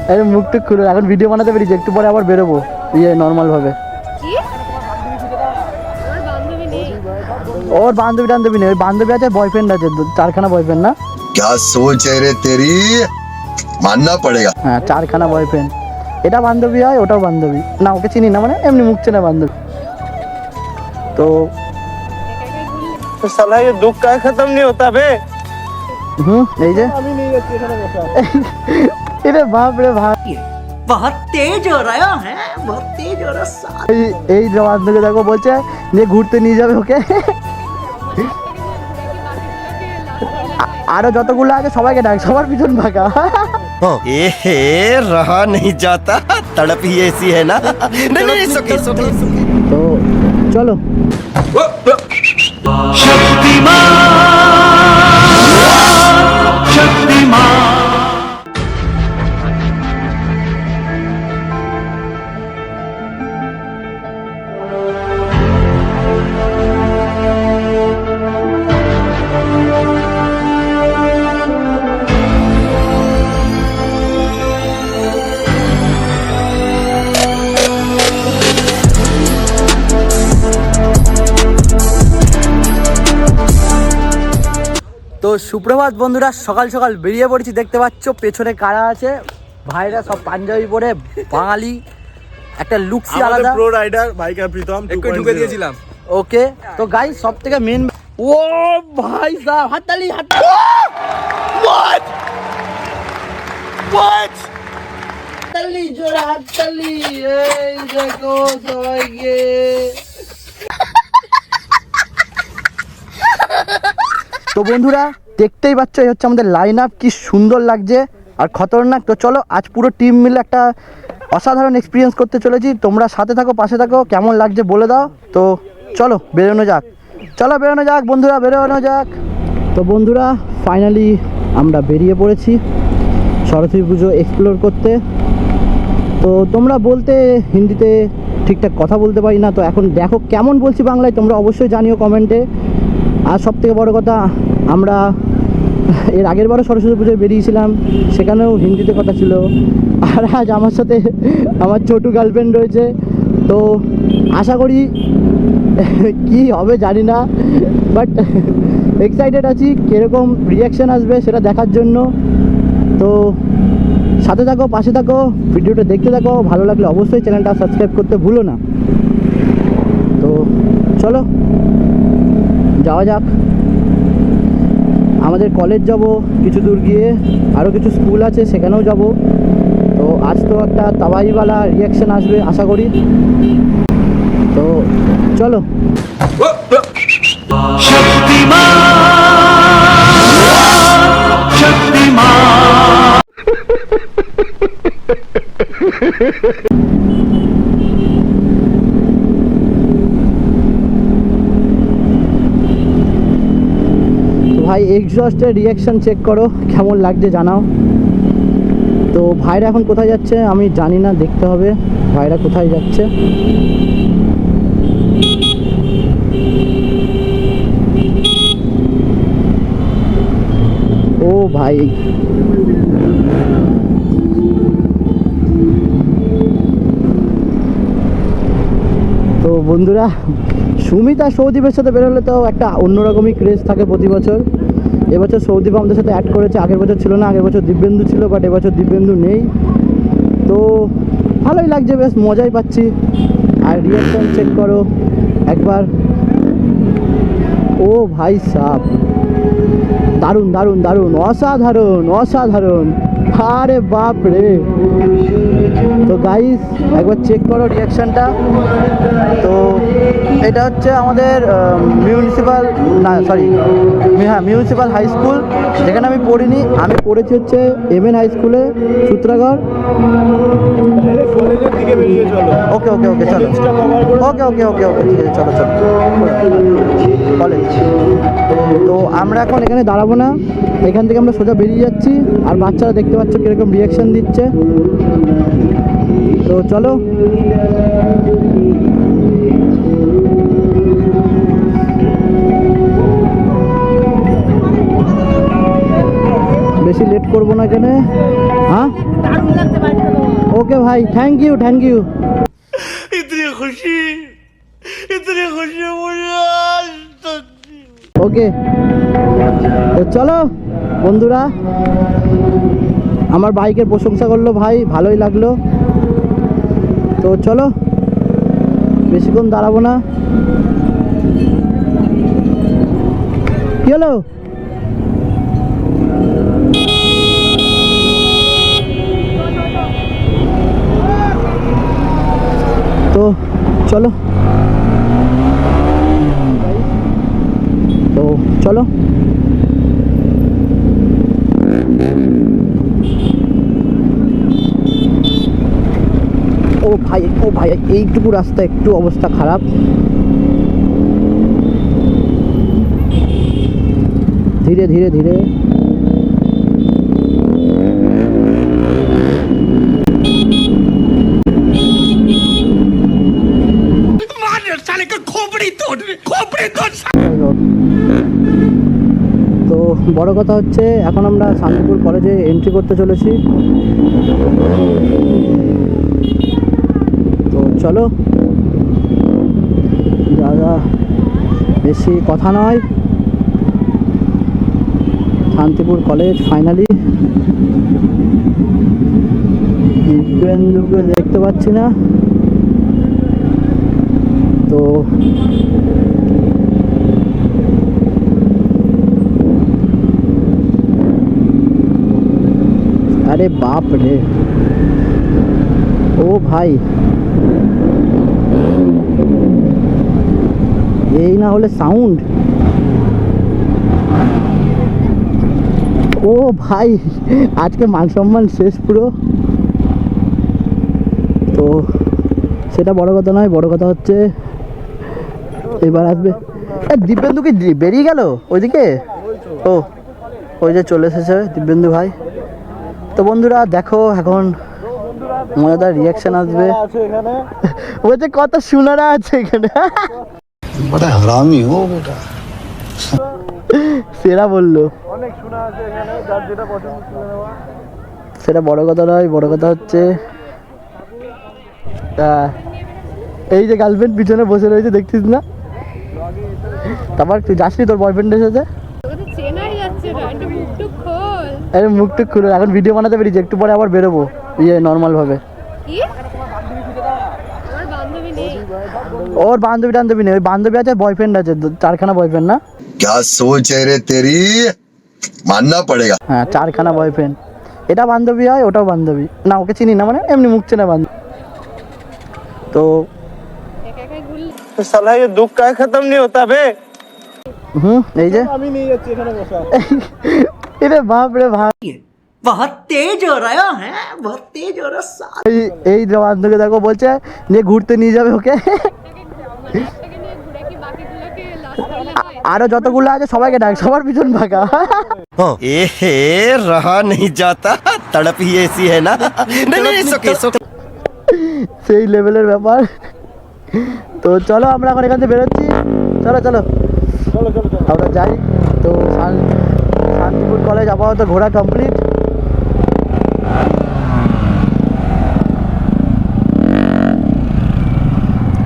আরে মুখটা খুলে, এখন ভিডিও বানাতে পেরেছি, একটু পরে আবার বেরোবো ইয়ে নর্মাল ভাবে। ওর বান্ধবী টান্ধবী নেই, ওই বান্ধবী আছে, বয়ফ্রেন্ড আছে, 4খানা বয়ফ্রেন্ড না? क्या सोच है रे तेरी, मानना पड़ेगा। হ্যাঁ 4খানা বয়ফ্রেন্ড, এটা বান্ধবী হয়, ওটাও বান্ধবী না, ওকে চিনি না, মানে এমনি মুখ চেনা বান্ধবী। তো साला ये दुख का खत्म नहीं होता बे। এই যে এটা বাপ রে ভাই, बहुत तेज हो रहा है, बहुत तेज हो रहा है। এই যে বান্ধবী দেখো বলছে নিয়ে ঘুরতে নিয়ে যাবে ওকে। আরো যতগুলো আছে সবাইকে ডাক, সবার পিছন ফাঁকা। रहा नहीं जाता, तड़प ही ऐसी है ना। नहीं नहीं सुके सुके। তো চলো। তো সুপ্রভাত বন্ধুরা, সকাল সকাল বেরিয়ে পড়েছি, দেখতে পাচ্ছ পেছনে কারা আছে, ভাইরা সব পাঞ্জাবি পরে, বাঙালি একটা লুকসই আলাদা। প্রো রাইডার বাইক আর প্রীতম একটু ঢুকে দিয়েছিলাম। ওকে তো গাইস, সব থেকে মেন, ও ভাই সাহেব, হাততালি হাততালি। What? What? হাততালি জোরে হাততালি, এই দেখো সবাইকে। তো বন্ধুরা দেখতেই পাচ্ছ, এই হচ্ছে আমাদের লাইন আপ, কি সুন্দর লাগছে আর খতরনাক। তো চলো আজ পুরো টিম মিলে একটা অসাধারণ এক্সপিরিয়েন্স করতে চলেছি, তোমরা সাথে থাকো, পাশে থাকো, কেমন লাগছে বলে দাও। তো চলো বেরোনো যাক, চলো বেরোনো যাক বন্ধুরা, বেরোনো যাক। তো বন্ধুরা ফাইনালি আমরা বেরিয়ে পড়েছি সরস্বতী পুজো এক্সপ্লোর করতে। তো তোমরা বলতে হিন্দিতে ঠিকঠাক কথা বলতে পারি না, তো এখন দেখো কেমন বলছি বাংলায়, তোমরা অবশ্যই জানিও কমেন্টে। আর সবথেকে বড় কথা, আমরা এর আগের বারও সরস্বতী পুজোয় বেরিয়েছিলাম, সেখানেও হিন্দিতে কথা ছিল। আর আজ আমার সাথে আমার ছোটো গার্লফ্রেন্ড রয়েছে, তো আশা করি কি হবে জানি না, বাট এক্সাইটেড আছি কীরকম রিয়াকশান আসবে সেটা দেখার জন্য। তো সাথে থাকো, পাশে থাকো, ভিডিওটা দেখতে থাকো, ভালো লাগলে অবশ্যই চ্যানেলটা সাবস্ক্রাইব করতে ভুলো না। তো চলো যাওয়া যাক। আমাদের কলেজ যাব কিছু দূর গিয়ে, আরও কিছু স্কুল আছে সেখানেও যাব। তো আজ তো একটা তাবাইওয়ালা রিয়াকশান আসবে আশা করি। তো চলো। ভাই এক্সজস্টের রিয়াকশান চেক করো, কেমন লাগছে জানাও। তো ভাইরা এখন কোথায় যাচ্ছে আমি জানি না, দেখতে হবে ভাইরা কোথায় যাচ্ছে। ও ভাই তো বন্ধুরা, সুমিত আর সৌদীপের সাথে বেরোলে তো একটা অন্যরকমই ক্রেজ থাকে প্রতি বছর। এবছর সৌদীপ আমাদের সাথে অ্যাড করেছে, আগের বছর ছিল না, আগের বছর দিব্যেন্দু ছিল, বাট এবছর দিব্যেন্দু নেই। তো ভালোই লাগছে, বেশ মজাই পাচ্ছি। আর রিয়াকশন চেক করো একবার, ও ভাই সাব, দারুণ দারুণ দারুণ, অসাধারণ অসাধারণ, আরে বাপ রে। তো গাইস একবার চেক করো রিয়াকশানটা। তো এটা হচ্ছে আমাদের মিউনিসিপ্যাল, না সরি, হ্যাঁ মিউনিসিপ্যাল হাই স্কুল, যেখানে আমি পড়িনি, আমি পড়েছি হচ্ছে এমএন হাই স্কুলে সূত্রাগড়। ওকে ওকে ওকে চলো, ওকে ওকে ওকে ওকে ঠিক আছে, চলো চলো কলেজ। তো আমরা এখন এখানে দাঁড়াবো না, এখান থেকে আমরা সোজা বেরিয়ে যাচ্ছি। আর বাচ্চারা দেখতে পাচ্ছ কীরকম রিয়াকশান দিচ্ছে। তো চলো। বেশি লেট করবো না এখানে, হ্যাঁ ওকে ভাই, থ্যাংক ইউ, থ্যাংক ইউ। ওকে, তো চলো বন্ধুরা, আমার বাইকের প্রশংসা করলো ভাই, ভালোই লাগলো। তো চলো, বেশিক্ষণ দাঁড়াবো না। কি হলো? তো চলো, তো চলো। ও ভাই, ও ভাই, এইটুকু রাস্তা একটু অবস্থা খারাপ। ধীরে ধীরে ধীরে। তো বড় কথা হচ্ছে, এখন আমরা শান্তিপুর কলেজে এন্ট্রি করতে চলেছি। তো চলো, দাদা বেশি কথা নয়, শান্তিপুর কলেজ ফাইনালি। দিব্যেন্দুকে দেখতে পাচ্ছি না, তো আরে বাপ রে, ও ভাই, এই না হলে সাউন্ড। ও ভাই, আজকে মান সম্মান শেষ পুরো। তো সেটা বড় কথা নয়, বড় কথা হচ্ছে এবার আসবে। দিব্যেন্দু কি বেরিয়ে গেল ওইদিকে? ও, ওই যে চলে এসেছে দিব্যেন্দু ভাই। তো বন্ধুরা দেখো, এখন মজাদার রিয়াকশন আসবে। বলছে কত শোনারা আছে এখানে। बड़ा हरामी हो बेटा। সেরা বললো, সেটা বড় কথা নয়, বড় কথা হচ্ছে এই যে গার্লফ্রেন্ড পিছনে বসে রয়েছে, দেখছিস না? তারপর তুই যাসনি তোর বয়ফ্রেন্ডের সাথে? আরে মুখটুক খুলে, এখন ভিডিও বানাতে বেরিয়েছে, একটু পরে আবার বেরোবো ইয়ে নর্মাল ভাবে। ওর বান্ধবী টান্ধবী নেই, ওই বান্ধবী আছে, বয়ফ্রেন্ড আছে, 4খানা বয়ফ্রেন্ড। না क्या सोच है रे तेरी, मानना पड़ेगा। হ্যাঁ, 4খানা बॉयफ्रेंड। এটা বান্ধবী হয়, ওটাও বান্ধবী। না ওকে চিনি না, মানে এমনি মুখ চেনা বান্ধবী। তো साला ये दुख का खत्म नहीं होता बे। এই যে আমি নিয়ে যাচ্ছি এখানে বসা। এরে বাপ রে ভাই, बहुत तेज हो रहा है, बहुत तेज हो रहा है। এই যে বান্ধবী দেখো বলছে নিয়ে ঘুরতে নিয়ে যাবে ওকে। আরো যতগুলো আছে সবাইকে ডাক, সবার পিছন ফাঁকা। ए रहा नहीं जाता, तड़प ही ऐसी है ना। नहीं नहीं it's okay, it's okay। সেই লেভেলের ব্যাপার। তো চলো আমরা এখন এখান থেকে বেরোচ্ছি, চলো চলো আমরা যাই। তো শান্তিপুর কলেজ আপাতত ঘোরা কমপ্লিট।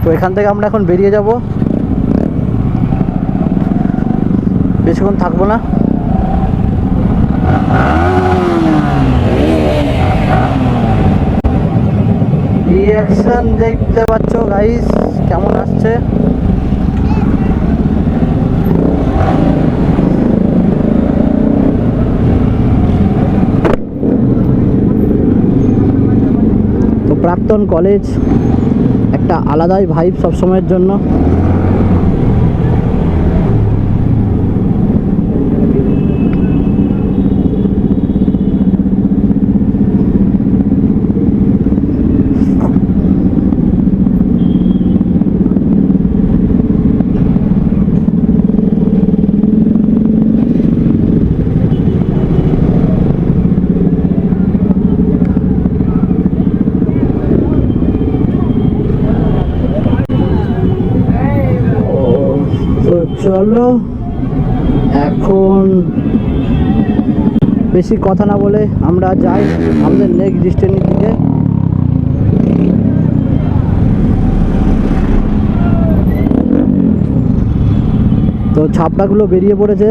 তো এখান থেকে আমরা এখন বেরিয়ে যাব, বেশিক্ষণ থাকবো না। রিঅ্যাকশন দেখতে পাচ্ছ গাইস কেমন আসছে। তো প্রাক্তন কলেজ একটা আলাদাই ভাইব সবসময়ের জন্য। চলো এখন বেশি কথা না বলে আমরা যাই আমাদের নেক্সট ডিস্টেন্সের দিকে। তো ছাপড়াগুলো বেরিয়ে পড়েছে।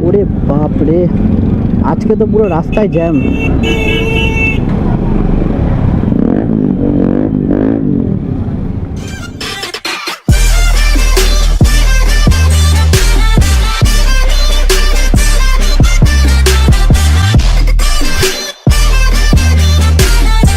ওরে বাপ রে, আজকে তো পুরো রাস্তায় জ্যাম।